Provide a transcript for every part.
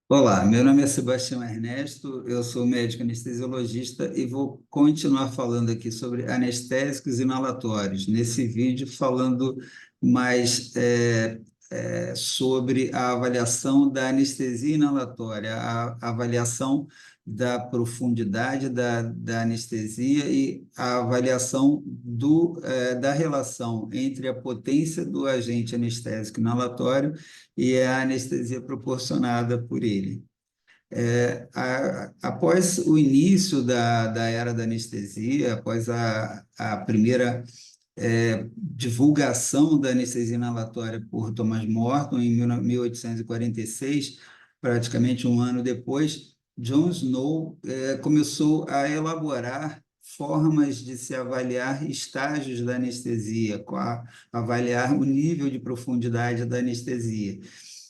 Olá, meu nome é Sebastião Ernesto, eu sou médico anestesiologista e vou continuar falando aqui sobre anestésicos inalatórios. Nesse vídeo, falando mais sobre a avaliação da anestesia inalatória, a avaliação da profundidade da anestesia e a avaliação da relação entre a potência do agente anestésico inalatório e a anestesia proporcionada por ele. Após o início da era da anestesia, após a primeira divulgação da anestesia inalatória por Thomas Morton, em 1846, praticamente um ano depois, John Snow começou a elaborar formas de se avaliar estágios da anestesia, avaliar o nível de profundidade da anestesia.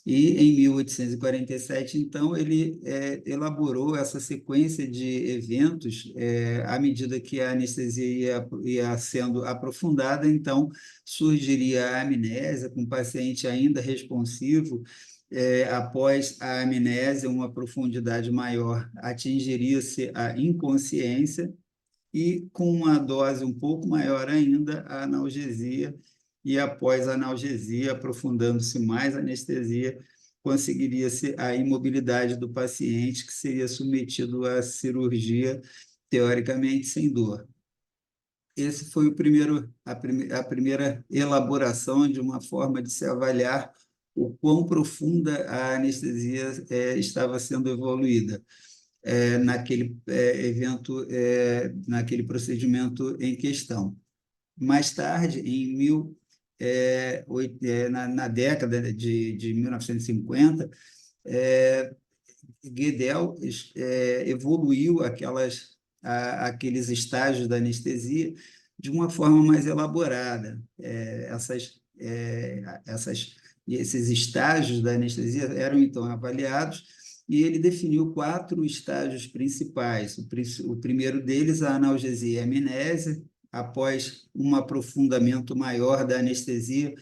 E em 1847, então, ele elaborou essa sequência de eventos, à medida que a anestesia ia sendo aprofundada, então surgiria a amnésia, com o paciente ainda responsivo. Após a amnésia, uma profundidade maior, atingiria-se a inconsciência, e com uma dose um pouco maior ainda, a analgesia, e após a analgesia, aprofundando-se mais a anestesia, conseguiria-se a imobilidade do paciente, que seria submetido à cirurgia, teoricamente sem dor. Esse foi a primeira elaboração de uma forma de se avaliar o quão profunda a anestesia estava sendo evoluída naquele naquele procedimento em questão. Mais tarde, na década de 1950, Guedel evoluiu aqueles estágios da anestesia de uma forma mais elaborada. Esses estágios da anestesia eram, então, avaliados, e ele definiu 4 estágios principais. O primeiro deles, a analgesia e a amnésia. Após um aprofundamento maior da anestesia,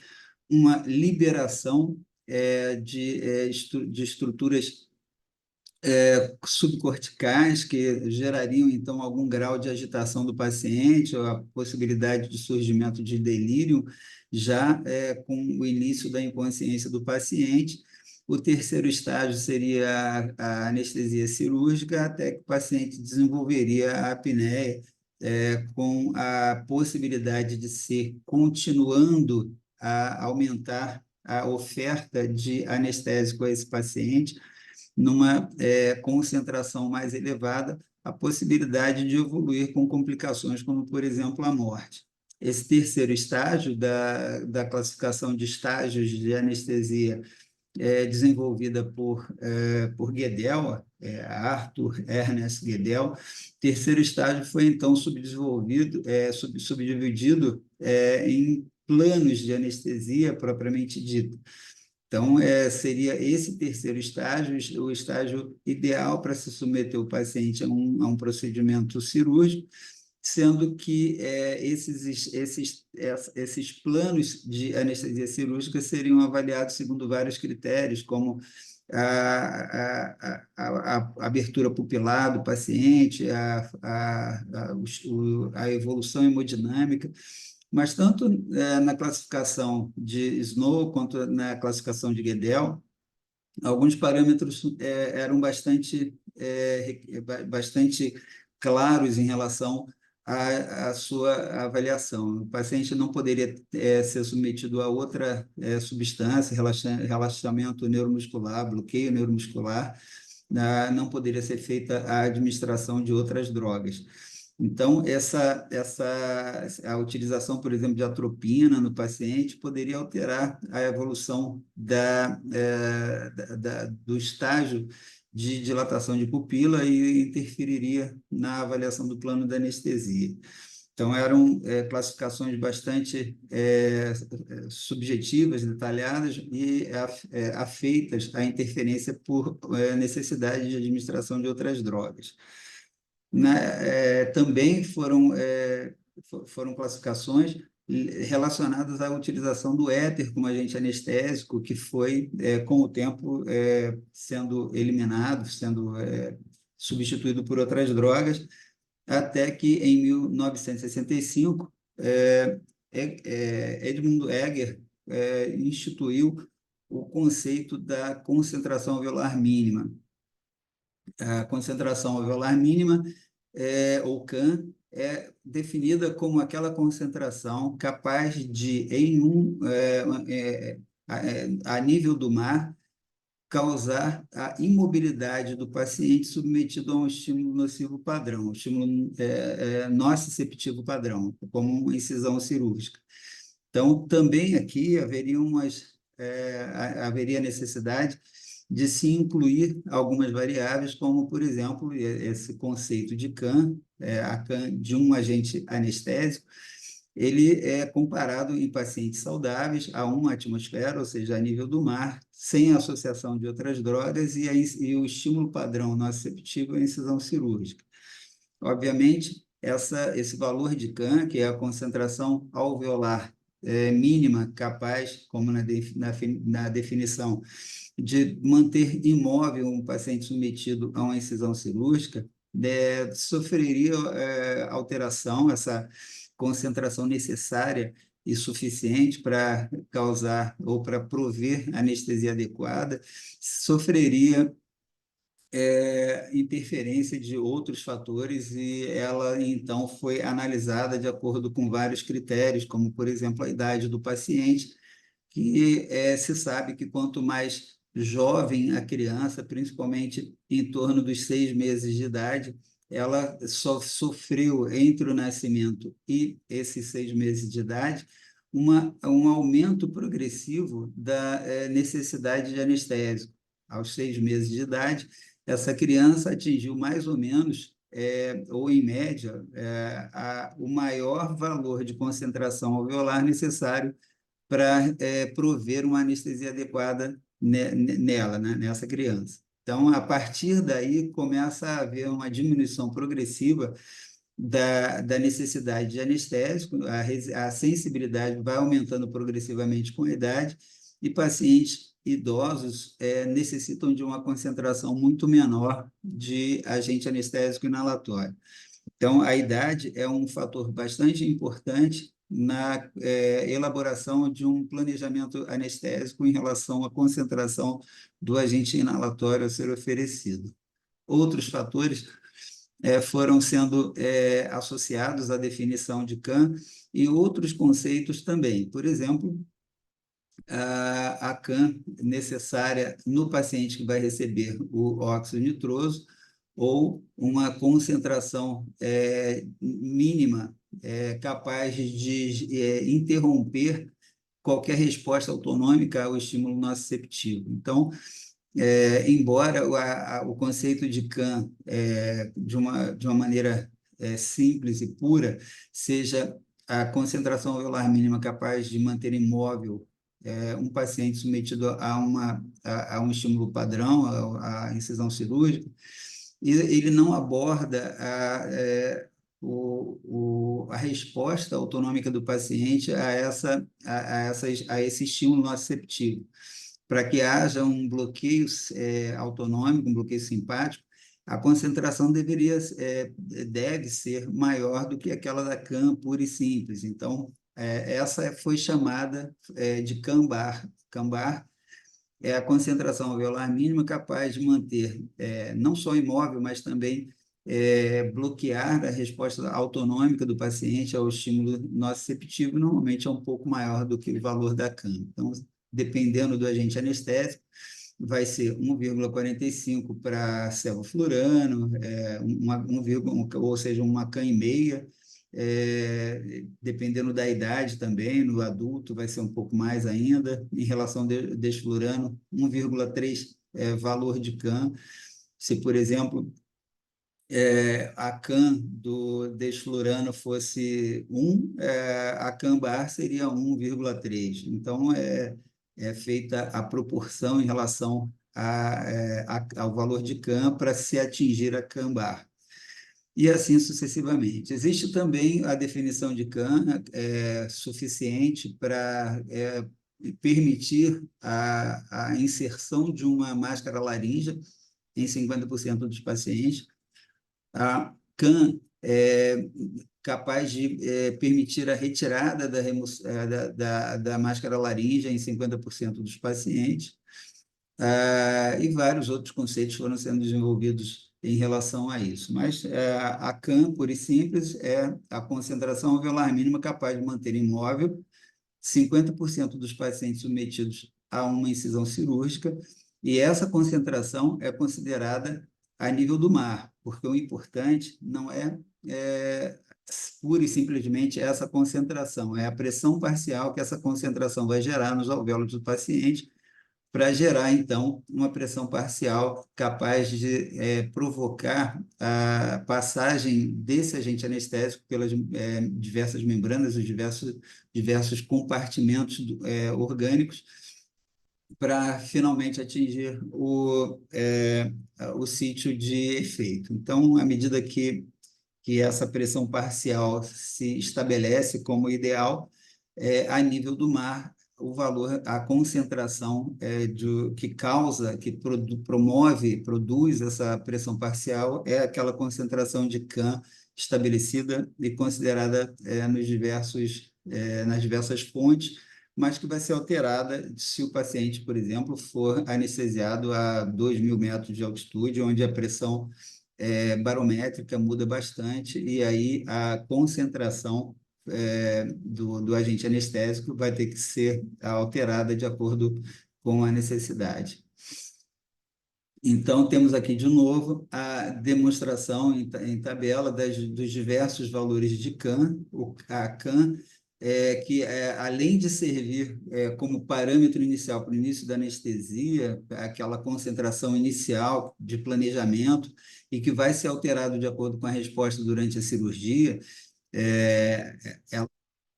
uma liberação de estruturas subcorticais, que gerariam, então, algum grau de agitação do paciente, ou a possibilidade de surgimento de delírio, já com o início da inconsciência do paciente. O terceiro estágio seria a anestesia cirúrgica, até que o paciente desenvolveria a apneia, com a possibilidade de ser continuando a aumentar a oferta de anestésico a esse paciente, numa concentração mais elevada, a possibilidade de evoluir com complicações como, por exemplo, a morte. Esse terceiro estágio da classificação de estágios de anestesia desenvolvida por Guedel, Arthur Ernest Guedel. Terceiro estágio foi, então, subdividido em planos de anestesia propriamente dito. Então, seria esse terceiro estágio, o estágio ideal para se submeter o paciente a um procedimento cirúrgico, sendo que esses planos de anestesia cirúrgica seriam avaliados segundo vários critérios, como a abertura pupilar do paciente, a evolução hemodinâmica, mas tanto na classificação de Snow quanto na classificação de Guedel, alguns parâmetros eram bastante claros em relação à sua avaliação. O paciente não poderia ser submetido a outra substância, relaxamento neuromuscular, bloqueio neuromuscular, não poderia ser feita a administração de outras drogas. Então, a utilização, por exemplo, de atropina no paciente poderia alterar a evolução do estágio de dilatação de pupila e interferiria na avaliação do plano da anestesia. Então, eram classificações bastante subjetivas, detalhadas e afeitas à interferência por necessidade de administração de outras drogas. Também foram classificações relacionadas à utilização do éter como agente anestésico, que foi, com o tempo, sendo eliminado, sendo substituído por outras drogas, até que, em 1965, Edmund Egger instituiu o conceito da concentração alveolar mínima. A concentração alveolar mínima, ou CAM, é definida como aquela concentração capaz de, a nível do mar, causar a imobilidade do paciente submetido a um estímulo nocivo padrão, um estímulo nociceptivo padrão, como uma incisão cirúrgica. Então, também aqui haveria necessidade de se incluir algumas variáveis, como, por exemplo, esse conceito de CAM, a CAM de um agente anestésico, ele é comparado em pacientes saudáveis a uma atmosfera, ou seja, a nível do mar, sem associação de outras drogas, e o estímulo padrão nociceptivo é a incisão cirúrgica. Obviamente, esse valor de CAM, que é a concentração alveolar mínima capaz, como na definição, de manter imóvel um paciente submetido a uma incisão cirúrgica, sofreria alteração, essa concentração necessária e suficiente para causar ou para prover anestesia adequada, sofreria interferência de outros fatores e ela, então, foi analisada de acordo com vários critérios, como, por exemplo, a idade do paciente, que se sabe que quanto mais jovem a criança, principalmente em torno dos 6 meses de idade, ela sofreu entre o nascimento e esses 6 meses de idade um aumento progressivo da necessidade de anestésico. Aos 6 meses de idade, essa criança atingiu mais ou menos, ou em média, o maior valor de concentração alveolar necessário para prover uma anestesia adequada nela, né, nessa criança. Então, a partir daí, começa a haver uma diminuição progressiva da necessidade de anestésico, a sensibilidade vai aumentando progressivamente com a idade, e pacientes idosos necessitam de uma concentração muito menor de agente anestésico inalatório. Então, a idade é um fator bastante importante na elaboração de um planejamento anestésico em relação à concentração do agente inalatório a ser oferecido. Outros fatores foram sendo associados à definição de CAM e outros conceitos também. Por exemplo, a CAM necessária no paciente que vai receber o óxido nitroso, ou uma concentração mínima capaz de interromper qualquer resposta autonômica ao estímulo nociceptivo. Então, embora o conceito de CAM, de uma maneira simples e pura, seja a concentração alveolar mínima capaz de manter imóvel um paciente submetido a um estímulo padrão, a incisão cirúrgica, e ele não aborda a resposta autonômica do paciente a esse estímulo nociceptivo. Para que haja um bloqueio autonômico, um bloqueio simpático, a concentração deve ser maior do que aquela da CAM pura e simples. Então, essa foi chamada de CAM-BAR. CAM-BAR é a concentração alveolar mínima capaz de manter não só imóvel, mas também bloquear a resposta autonômica do paciente ao estímulo nociceptivo, normalmente é um pouco maior do que o valor da CAM. Então, dependendo do agente anestésico, vai ser 1,45 para sevoflurano, ou seja, uma CAM e meia, dependendo da idade também, no adulto vai ser um pouco mais ainda, em relação ao desflurano, 1,3 valor de CAM. Se, por exemplo, a CAM do desflurano fosse 1, a CAM-BAR seria 1,3. Então, é feita a proporção em relação ao valor de CAM para se atingir a CAM-BAR. e assim sucessivamente. Existe também a definição de CAN suficiente para permitir a inserção de uma máscara laríngea em 50% dos pacientes. A CAN é capaz de permitir a retirada da máscara laríngea em 50% dos pacientes. E vários outros conceitos foram sendo desenvolvidos em relação a isso. Mas a CAM, pura e simples, é a concentração alveolar mínima capaz de manter imóvel 50% dos pacientes submetidos a uma incisão cirúrgica, e essa concentração é considerada a nível do mar, porque o importante não é pura e simplesmente essa concentração, é a pressão parcial que essa concentração vai gerar nos alvéolos do paciente, para gerar, então, uma pressão parcial capaz de provocar a passagem desse agente anestésico pelas diversas membranas, os diversos compartimentos orgânicos, para finalmente atingir o sítio de efeito. Então, à medida que essa pressão parcial se estabelece como ideal, a nível do mar, o valor, a concentração que causa, que promove, produz essa pressão parcial é aquela concentração de CAM estabelecida e considerada nas diversas fontes, mas que vai ser alterada se o paciente, por exemplo, for anestesiado a 2.000 metros de altitude, onde a pressão barométrica muda bastante, e aí a concentração do agente anestésico vai ter que ser alterada de acordo com a necessidade. Então, temos aqui de novo a demonstração em tabela dos diversos valores de CAM. A CAM, além de servir como parâmetro inicial para o início da anestesia, aquela concentração inicial de planejamento, e que vai ser alterado de acordo com a resposta durante a cirurgia, ela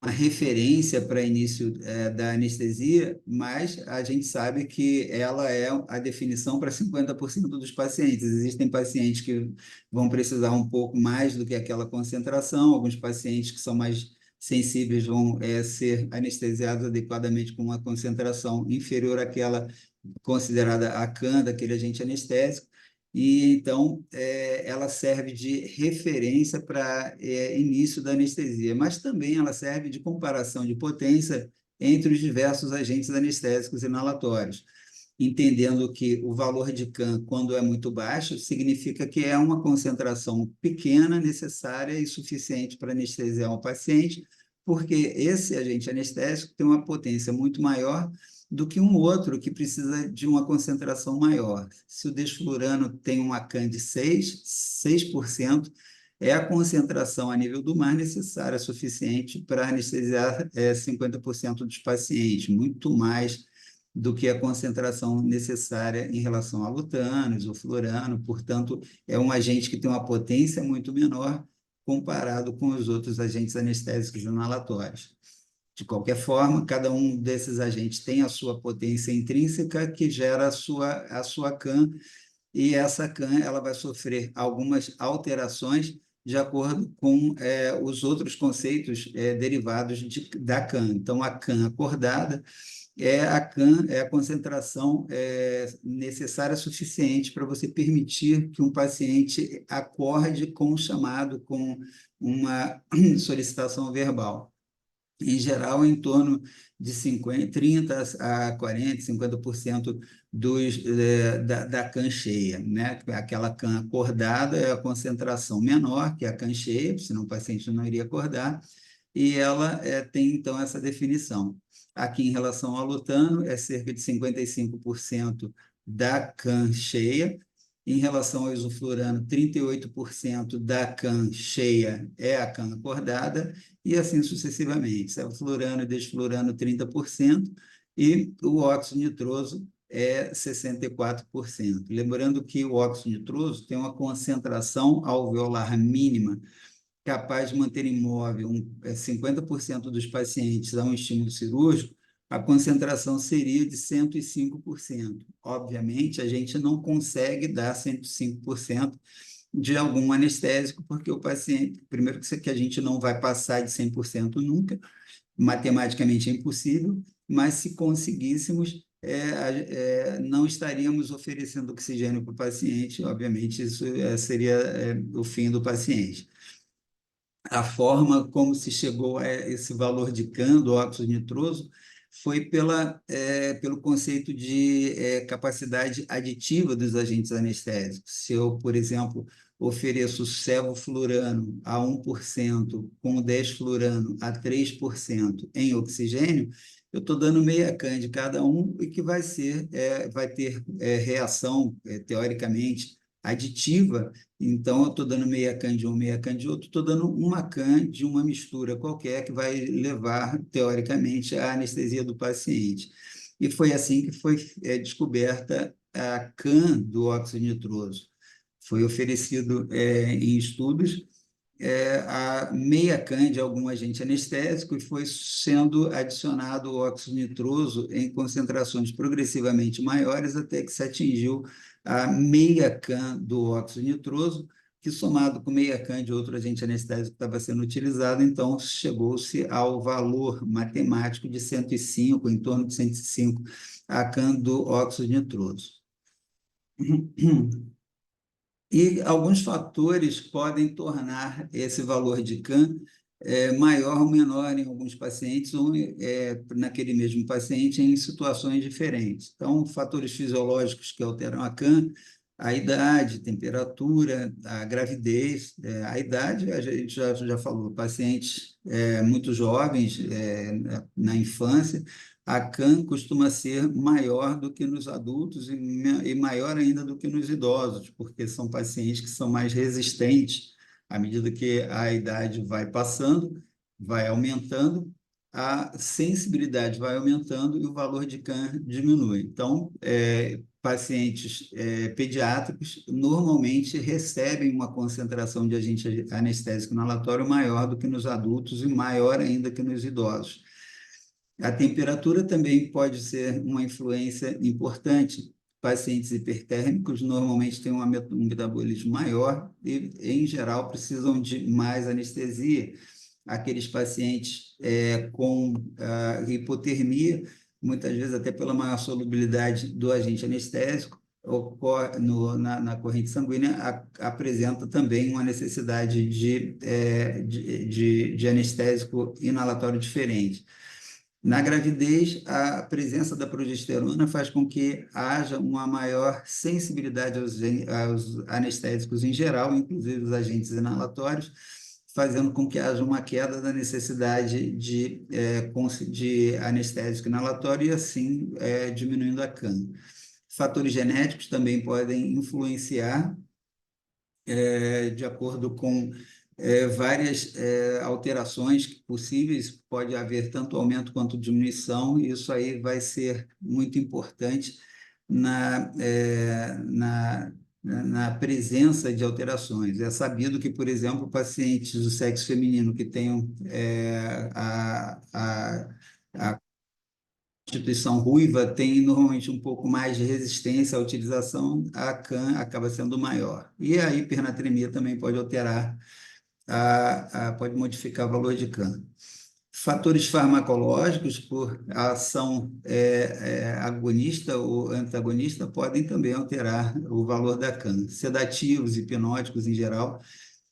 uma referência para início da anestesia, mas a gente sabe que ela é a definição para 50% dos pacientes. Existem pacientes que vão precisar um pouco mais do que aquela concentração, alguns pacientes que são mais sensíveis vão ser anestesiados adequadamente com uma concentração inferior àquela considerada a CAN daquele agente anestésico, e então ela serve de referência para início da anestesia, mas também ela serve de comparação de potência entre os diversos agentes anestésicos inalatórios, entendendo que o valor de CAM, quando é muito baixo, significa que é uma concentração pequena, necessária e suficiente para anestesiar um paciente, porque esse agente anestésico tem uma potência muito maior do que um outro que precisa de uma concentração maior. Se o desflurano tem uma CAM de 6%, é a concentração a nível do mar necessária, suficiente para anestesiar 50% dos pacientes, muito mais do que a concentração necessária em relação a lutano, isoflurano. Portanto, é um agente que tem uma potência muito menor comparado com os outros agentes anestésicos inalatórios. De qualquer forma, cada um desses agentes tem a sua potência intrínseca que gera a sua CAM, e essa CAM ela vai sofrer algumas alterações de acordo com os outros conceitos derivados da CAM. Então, a CAM acordada a CAM, é a concentração necessária suficiente para você permitir que um paciente acorde com o chamado, com uma solicitação verbal. Em geral, em torno de 30 a 40, 50% da CAM cheia, né? Aquela CAM acordada é a concentração menor que a CAM cheia, senão o paciente não iria acordar, e ela tem, então, essa definição. Aqui, em relação ao lutano, é cerca de 55% da CAM cheia. Em relação ao isoflurano, 38% da CAM cheia é a CAM acordada, e assim sucessivamente. Fluorano e desflurano, 30%, e o óxido nitroso é 64%. Lembrando que o óxido nitroso tem uma concentração alveolar mínima capaz de manter imóvel 50% dos pacientes a um estímulo cirúrgico, a concentração seria de 105%. Obviamente, a gente não consegue dar 105% de algum anestésico, porque o paciente, primeiro que a gente não vai passar de 100% nunca, matematicamente é impossível, mas se conseguíssemos, não estaríamos oferecendo oxigênio para o paciente, obviamente isso seria o fim do paciente. A forma como se chegou a esse valor de CAN, do óxido nitroso, foi pelo conceito de capacidade aditiva dos agentes anestésicos. Se eu, por exemplo, ofereço sevoflurano a 1%, com 10-flurano a 3% em oxigênio, eu estou dando meia CAN de cada um e que vai ter reação, teoricamente, aditiva. Então, eu estou dando meia can de um, meia can de outro, estou dando uma can de uma mistura qualquer que vai levar, teoricamente, à anestesia do paciente. E foi assim que foi descoberta a can do óxido nitroso. Foi oferecido em estudos a meia can de algum agente anestésico e foi sendo adicionado o óxido nitroso em concentrações progressivamente maiores até que se atingiu a meia can do óxido nitroso, que somado com meia can de outro agente anestésico que estava sendo utilizado, então chegou-se ao valor matemático de 105, em torno de 105 a can do óxido nitroso. E alguns fatores podem tornar esse valor de CAN maior ou menor em alguns pacientes, ou naquele mesmo paciente, em situações diferentes. Então, fatores fisiológicos que alteram a CAN, a idade, temperatura, a gravidez. A idade, a gente já falou, pacientes muito jovens, na infância, a CAN costuma ser maior do que nos adultos e maior ainda do que nos idosos, porque são pacientes que são mais resistentes à medida que a idade vai passando, vai aumentando, a sensibilidade vai aumentando e o valor de CAN diminui. Então, pacientes pediátricos normalmente recebem uma concentração de agente anestésico inalatório maior do que nos adultos e maior ainda que nos idosos. A temperatura também pode ser uma influência importante. Pacientes hipertérmicos normalmente têm um metabolismo maior e, em geral, precisam de mais anestesia. Aqueles pacientes com hipotermia, muitas vezes até pela maior solubilidade do agente anestésico, ocorre na corrente sanguínea, apresenta também uma necessidade de anestésico inalatório diferente. Na gravidez, a presença da progesterona faz com que haja uma maior sensibilidade aos anestésicos em geral, inclusive os agentes inalatórios, fazendo com que haja uma queda da necessidade de anestésico inalatório e, assim, diminuindo a CAN. Fatores genéticos também podem influenciar, de acordo com várias alterações possíveis, pode haver tanto aumento quanto diminuição, e isso aí vai ser muito importante na, eh, na, na presença de alterações. É sabido que, por exemplo, pacientes do sexo feminino que tenham a constituição ruiva têm normalmente um pouco mais de resistência à utilização, a CAN acaba sendo maior. E a hipernatremia também pode alterar, pode modificar o valor de CAN. Fatores farmacológicos, por ação agonista ou antagonista, podem também alterar o valor da CAN. Sedativos, hipnóticos em geral,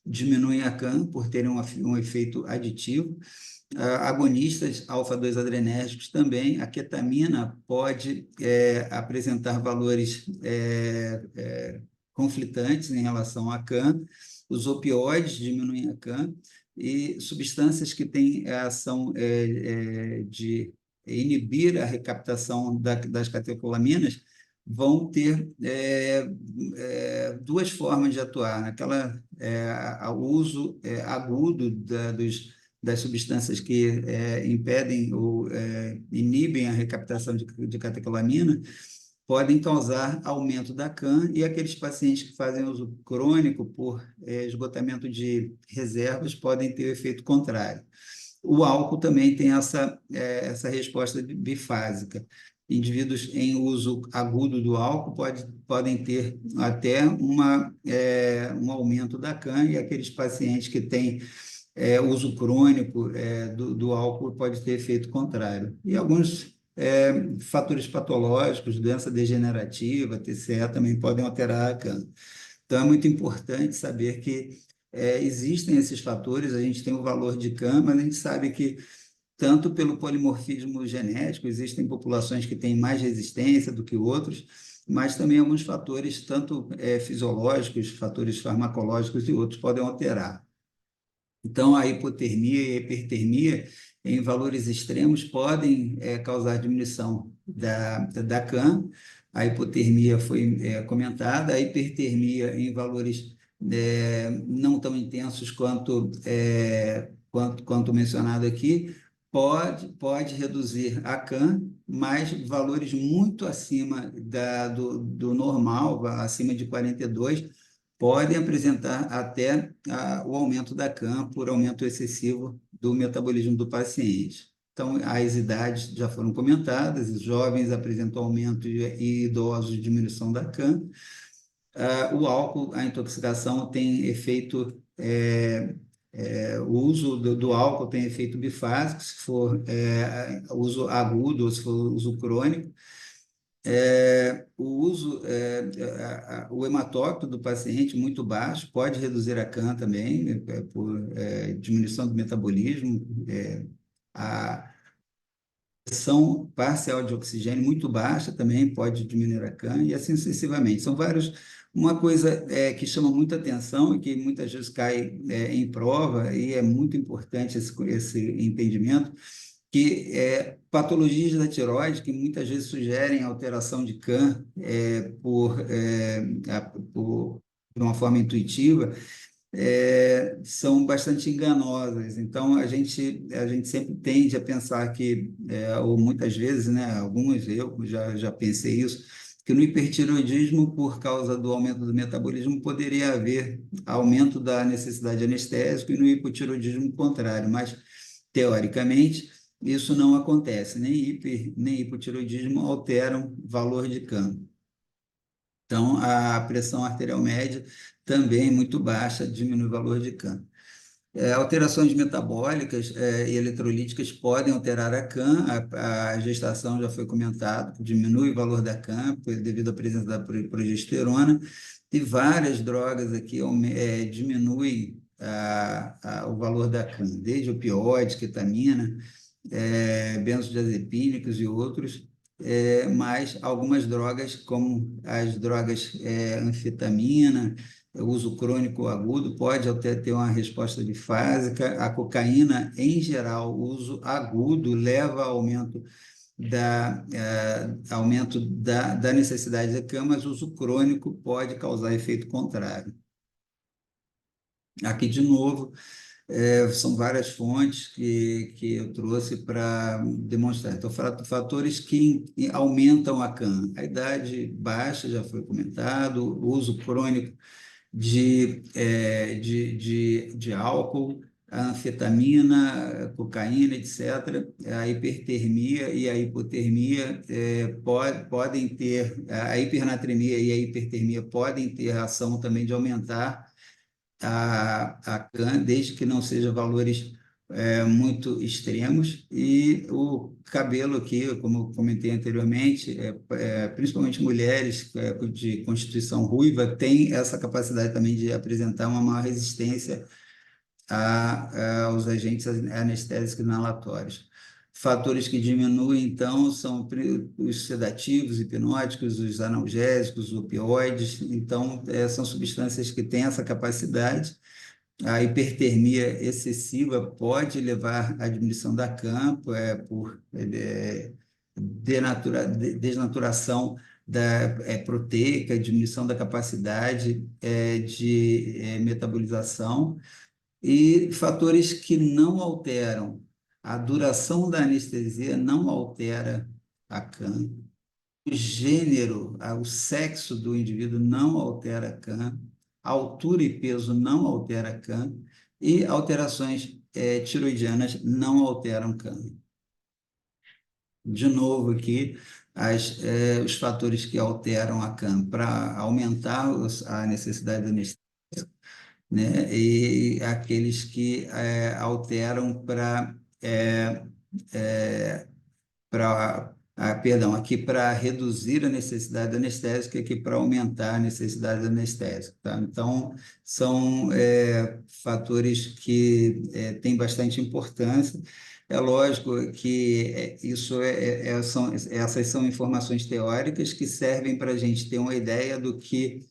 diminuem a CAN por terem um efeito aditivo. Agonistas alfa-2 adrenérgicos também. A ketamina pode apresentar valores conflitantes em relação à CAN. Os opioides diminuem a CAN e substâncias que têm a ação de inibir a recaptação das catecolaminas vão ter duas formas de atuar. O uso agudo das substâncias que impedem ou inibem a recaptação de catecolamina podem causar aumento da CAN, e aqueles pacientes que fazem uso crônico por esgotamento de reservas podem ter o efeito contrário. O álcool também tem essa resposta bifásica. indivíduos em uso agudo do álcool podem ter até um aumento da CAN, e aqueles pacientes que têm uso crônico do álcool pode ter efeito contrário. E alguns fatores patológicos, doença degenerativa, TCE, também podem alterar a CAN. Então, é muito importante saber que existem esses fatores, a gente tem o valor de CAN, mas a gente sabe que, tanto pelo polimorfismo genético, existem populações que têm mais resistência do que outros, mas também alguns fatores, tanto fisiológicos, fatores farmacológicos e outros, podem alterar. Então, a hipotermia e a hipertermia, em valores extremos, podem causar diminuição da CAM. A hipotermia foi comentada, a hipertermia em valores não tão intensos quanto mencionado aqui, pode reduzir a CAM, mas valores muito acima do normal, acima de 42, podem apresentar até o aumento da CAM por aumento excessivo do metabolismo do paciente. Então, as idades já foram comentadas, os jovens apresentam aumento e idosos diminuição da CAM. O álcool, a intoxicação tem efeito, o uso do álcool tem efeito bifásico, se for uso agudo ou se for uso crônico. O hematócrito do paciente muito baixo pode reduzir a CAM também, por diminuição do metabolismo, a pressão parcial de oxigênio muito baixa também pode diminuir a CAM, e assim sucessivamente. São vários. Uma coisa que chama muita atenção e que muitas vezes cai em prova, e é muito importante esse entendimento, que patologias da tireoide, que muitas vezes sugerem alteração de CAM de uma forma intuitiva, são bastante enganosas. Então, a gente sempre tende a pensar que, ou muitas vezes, né, algumas eu já pensei isso, que no hipertireoidismo, por causa do aumento do metabolismo, poderia haver aumento da necessidade de anestésico, e no hipotireoidismo, o contrário, mas, teoricamente, isso não acontece, nem nem hipotireoidismo alteram valor de CAM. Então, a pressão arterial média também muito baixa, diminui o valor de CAM. Alterações metabólicas e eletrolíticas podem alterar a CAM, a gestação já foi comentado, diminui o valor da CAM devido à presença da progesterona, e várias drogas aqui diminuem o valor da CAM, desde opioides, ketamina, benzodiazepínicos e outros, mas algumas drogas, como as drogas anfetamina, o uso crônico agudo, pode até ter uma resposta bifásica. A cocaína, em geral, o uso agudo leva ao aumento da necessidade da cama, mas o uso crônico pode causar efeito contrário. Aqui, de novo, são várias fontes que eu trouxe para demonstrar. Então, fatores que aumentam a CAM. A idade baixa já foi comentado, o uso crônico de álcool, a anfetamina, a cocaína, etc. A hipertermia e a hipotermia podem ter, a hipernatremia e a hipertermia podem ter ação também de aumentar a CAM, desde que não sejam valores muito extremos. E o cabelo aqui, como eu comentei anteriormente, principalmente mulheres de constituição ruiva, têm essa capacidade também de apresentar uma maior resistência aos agentes anestésicos inalatórios. Fatores que diminuem, então, são os sedativos, hipnóticos, os analgésicos, os opioides. Então, são substâncias que têm essa capacidade. A hipertermia excessiva pode levar à diminuição da CAM por desnaturação proteica, diminuição da capacidade de metabolização, e fatores que não alteram. A duração da anestesia não altera a CAM. O gênero, o sexo do indivíduo não altera a CAM. A altura e peso não altera a CAM. E alterações tiroidianas não alteram CAM. De novo aqui, os fatores que alteram a CAM para aumentar a necessidade de anestesia, né? E aqueles que alteram perdão, aqui para reduzir a necessidade anestésica, aqui para aumentar a necessidade anestésica, tá? Então, são fatores que têm bastante importância. É lógico que essas são informações teóricas que servem para a gente ter uma ideia do que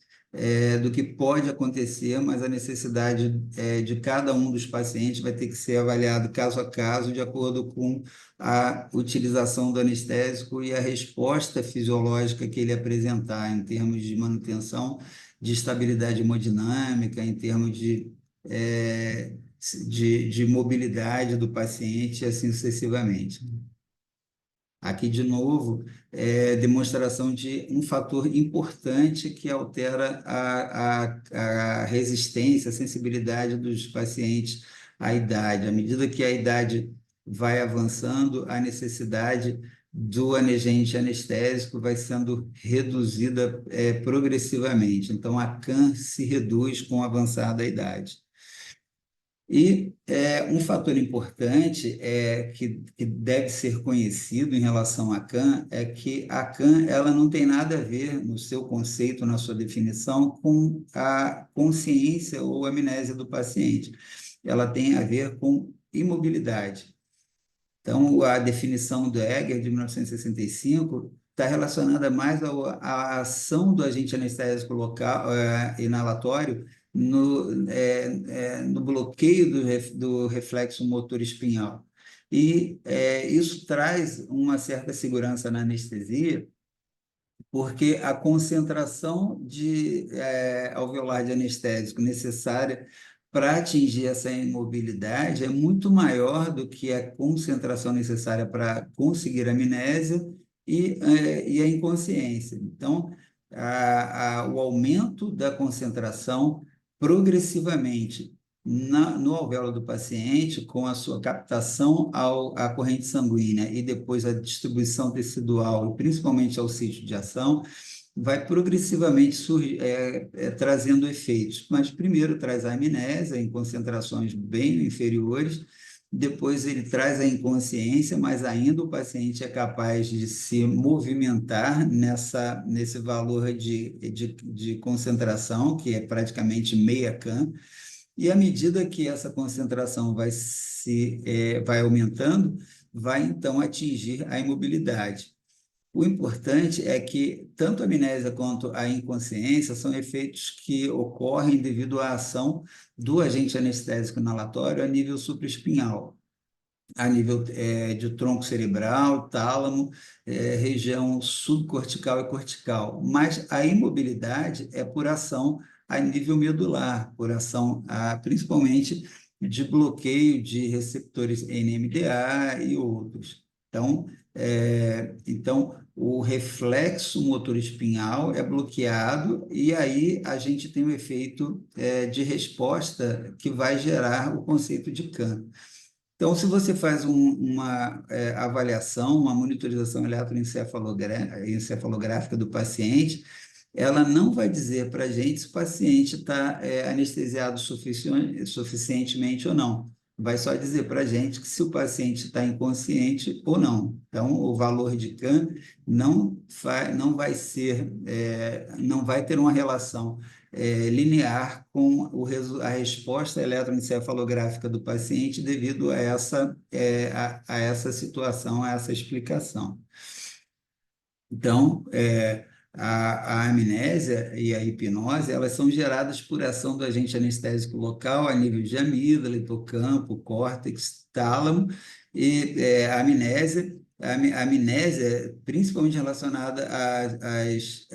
pode acontecer, mas a necessidade de cada um dos pacientes vai ter que ser avaliado caso a caso, de acordo com a utilização do anestésico e a resposta fisiológica que ele apresentar, em termos de manutenção de estabilidade hemodinâmica, em termos eh, de mobilidade do paciente, e assim sucessivamente. Aqui, de novo, demonstração de um fator importante que altera a resistência, a sensibilidade dos pacientes à idade. À medida que a idade vai avançando, a necessidade do agente anestésico vai sendo reduzida, progressivamente. Então, a CAM se reduz com a avançada idade. E um fator importante que deve ser conhecido em relação à CAM é que a CAM ela não tem nada a ver, no seu conceito, na sua definição, com a consciência ou amnésia do paciente. Ela tem a ver com imobilidade. Então, a definição do Egger, de 1965, está relacionada mais à ação do agente anestésico local, inalatório, no bloqueio do reflexo motor espinhal. E isso traz uma certa segurança na anestesia, porque a concentração alveolar de anestésico necessária para atingir essa imobilidade é muito maior do que a concentração necessária para conseguir a amnésia e a inconsciência. Então, o aumento da concentração progressivamente no alvéolo do paciente, com a sua captação à corrente sanguínea e depois a distribuição tecidual, e principalmente ao sítio de ação, vai progressivamente trazendo efeitos. Mas primeiro traz a amnésia em concentrações bem inferiores, depois ele traz a inconsciência, mas ainda o paciente é capaz de se movimentar nesse valor de concentração, que é praticamente meia CAM, e à medida que essa concentração vai aumentando, vai então atingir a imobilidade. O importante é que tanto a amnésia quanto a inconsciência são efeitos que ocorrem devido à ação do agente anestésico inalatório a nível supraespinhal, a nível de tronco cerebral, tálamo, região subcortical e cortical. Mas a imobilidade é por ação a nível medular, por ação principalmente de bloqueio de receptores NMDA e outros. Então, o reflexo motor espinhal é bloqueado e aí a gente tem um efeito de resposta que vai gerar o conceito de CAM. Então, se você faz uma avaliação, uma monitorização eletroencefalográfica do paciente, ela não vai dizer para a gente se o paciente está anestesiado suficientemente ou não. Vai só dizer para a gente que se o paciente está inconsciente ou não. Então, o valor de CAM não vai ser, não vai ter uma relação linear com a resposta eletroencefalográfica do paciente devido a essa situação, a essa explicação. Então, a amnésia e a hipnose, elas são geradas por ação do agente anestésico local a nível de amígdala, hipocampo, córtex, tálamo, e a amnésia, principalmente relacionada às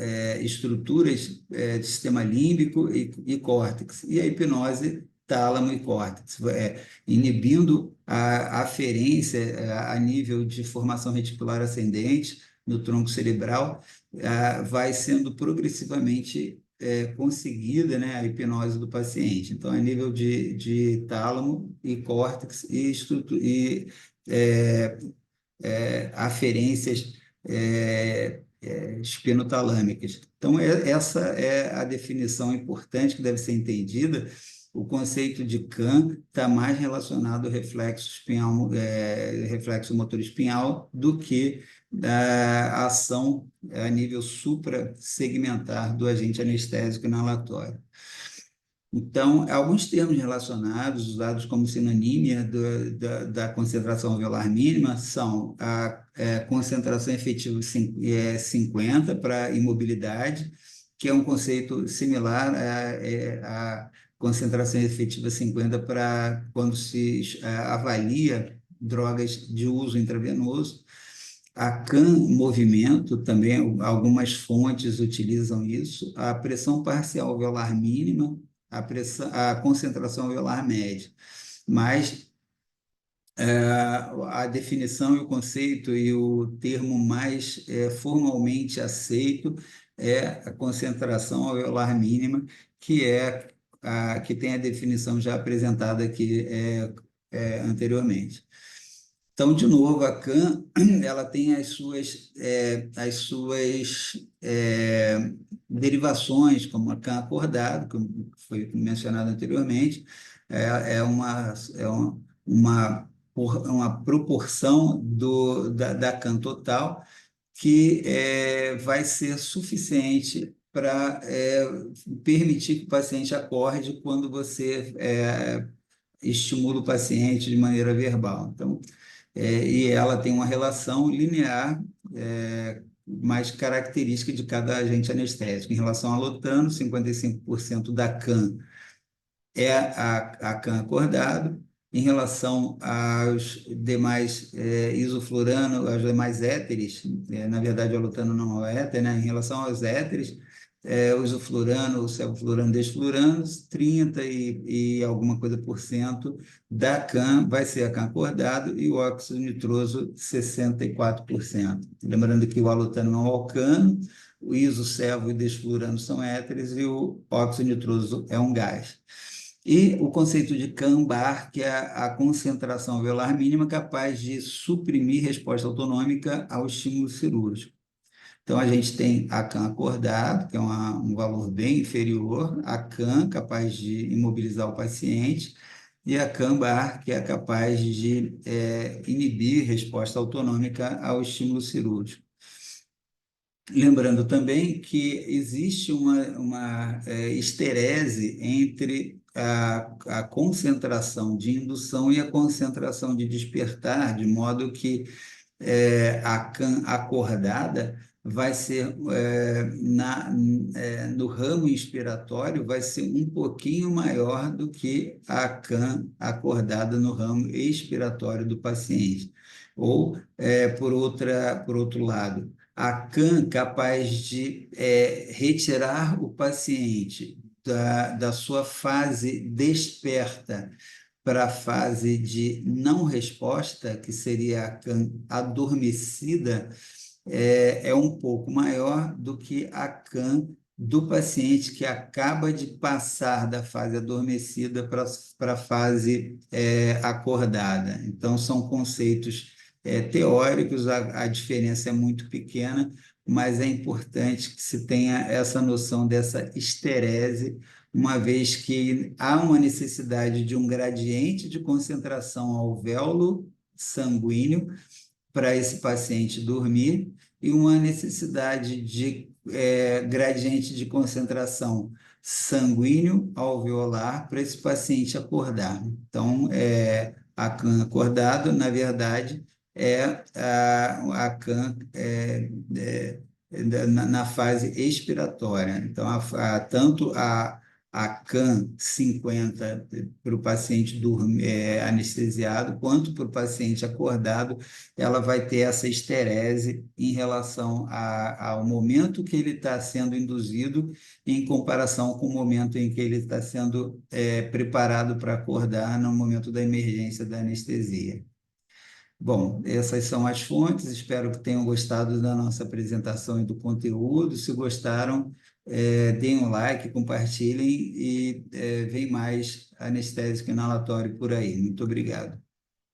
estruturas do sistema límbico e córtex, e a hipnose, tálamo e córtex, inibindo a aferência a nível de formação reticular ascendente no tronco cerebral, vai sendo progressivamente conseguida, né, a hipnose do paciente. Então, a nível de tálamo e córtex e aferências espinotalâmicas. Então, essa é a definição importante que deve ser entendida. O conceito de CAM está mais relacionado ao reflexo espinhal, reflexo motor espinhal do que a ação a nível suprassegmentar do agente anestésico inalatório. Então, alguns termos relacionados, usados como sinonímia da concentração alveolar mínima, são a concentração efetiva 50 para imobilidade, que é um conceito similar à concentração efetiva 50 para quando se avalia drogas de uso intravenoso. A CAM movimento, também algumas fontes utilizam isso, a pressão parcial alveolar mínima, a concentração alveolar média. Mas a definição e o conceito e o termo mais formalmente aceito é a concentração alveolar mínima, que é que tem a definição já apresentada aqui anteriormente. Então, de novo, a CAM ela tem as suas derivações, como a CAM acordado, como foi mencionado anteriormente, uma proporção da CAM total que vai ser suficiente para permitir que o paciente acorde quando você estimula o paciente de maneira verbal. Então, e ela tem uma relação linear, mais característica de cada agente anestésico. Em relação ao alotano, 55% da CAM é a CAM acordado. Em relação aos demais isoflurano, aos demais éteres, na verdade o alotano não é éter, né? Em relação aos éteres, o isoflurano, o sevoflurano, desflurano, 30 e alguma coisa por cento da CAM vai ser a CAM acordado e o óxido nitroso 64%. Lembrando que o alotano é um alcano, o iso, sevo e desflurano são éteres e o óxido nitroso é um gás. E o conceito de CAM-BAR, que é a concentração alveolar mínima capaz de suprimir resposta autonômica ao estímulo cirúrgico. Então, a gente tem a CAM acordado, que é um valor bem inferior, a CAM, capaz de imobilizar o paciente, e a CAM-BAR, que é capaz de inibir resposta autonômica ao estímulo cirúrgico. Lembrando também que existe uma esterese entre a concentração de indução e a concentração de despertar, de modo que a CAM acordada vai ser, no ramo inspiratório, vai ser um pouquinho maior do que a CAM acordada no ramo expiratório do paciente. Ou, por outro lado, a CAM capaz de retirar o paciente da sua fase desperta para a fase de não resposta, que seria a CAM adormecida, é um pouco maior do que a CAM do paciente que acaba de passar da fase adormecida para a fase acordada. Então, são conceitos teóricos, a diferença é muito pequena, mas é importante que se tenha essa noção dessa esterese, uma vez que há uma necessidade de um gradiente de concentração alvéolo sanguíneo para esse paciente dormir e uma necessidade de gradiente de concentração sanguíneo alveolar para esse paciente acordar. Então, a CAM acordado, na verdade, é a CAM na fase expiratória. Então, tanto a CAM 50 para o paciente anestesiado, quanto para o paciente acordado, ela vai ter essa esterese em relação ao momento que ele está sendo induzido, em comparação com o momento em que ele está sendo preparado para acordar no momento da emergência da anestesia. Bom, essas são as fontes, espero que tenham gostado da nossa apresentação e do conteúdo. Se gostaram, deem um like, compartilhem e vem mais anestésico inalatório por aí. Muito obrigado.